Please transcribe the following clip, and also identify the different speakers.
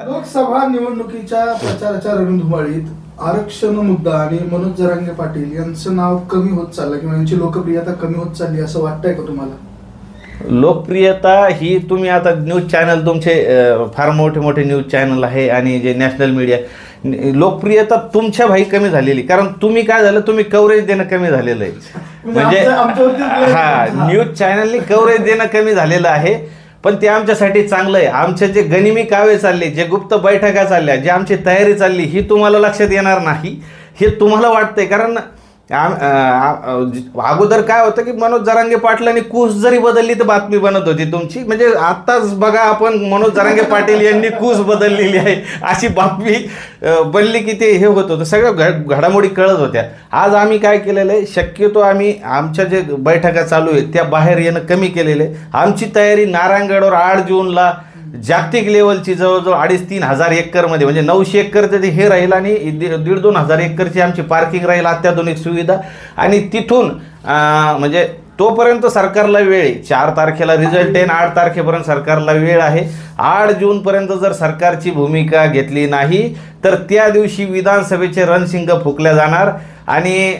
Speaker 1: लोकसभा निवडणुकीच्या प्रचाराच्या रणधुमाळीत आरक्षण मुद्दा आणि मनोज जरांगे पाटील यांचं नाव कमी होत चाललं किंवा यांची लोकप्रियता कमी होत चालली असं वाटतंय का तुम्हाला?
Speaker 2: लोकप्रियता ही तुम्ही आता न्यूज चॅनल तुमचे फार मोठे मोठे न्यूज चॅनल आहे आणि जे नॅशनल मीडिया, लोकप्रियता तुमच्या भाई कमी झालेली. कारण तुम्ही काय झालं, तुम्ही कव्हरेज देणं कमी झालेलं आहे. म्हणजे न्यूज चॅनलनी कव्हरेज देणं कमी झालेलं आहे. पण ते आमच्यासाठी चांगलं आहे. आमचे जे गनिमी कावे चालले, जे गुप्त बैठका चालल्या, जी आमची तयारी चालली, ही तुम्हाला लक्षात येणार नाही. हे तुम्हाला वाटतंय. कारण अगोदर काय होतं की मनोज जरांगे पाटलांनी कूस जरी बदलली तर बातमी बनत होती तुमची. म्हणजे आत्ताच बघा, आपण मनोज जरांगे पाटील यांनी कूस बदललेली आहे अशी बातमी बनली की ते हे होत होतं. सगळ्या घडामोडी कळत होत्या. आज आम्ही काय केलेलं आहे, शक्यतो आम्ही आमच्या जे बैठका चालू आहेत त्या बाहेर येणं कमी केलेलं आहे. आमची तयारी नारायणगडवर 8 जूनला जागतिक लेवलची जवळजवळ 2,500-3 हजार एकरमध्ये, म्हणजे 900 एकरचं ते हे राहील आणि 1,500-2 हजार एकरची आमची पार्किंग राहील, अत्याधुनिक सुविधा. आणि तिथून म्हणजे तोपर्यंत सरकारला वेळ आहे. 4 तारखेला रिझल्ट आहे, 8 तारखेपर्यंत सरकारला वेळ आहे. 8 जूनपर्यंत जर सरकारची भूमिका घेतली नाही तर त्या दिवशी विधानसभेचे रणशिंग फुंकल्या जाणार. आणि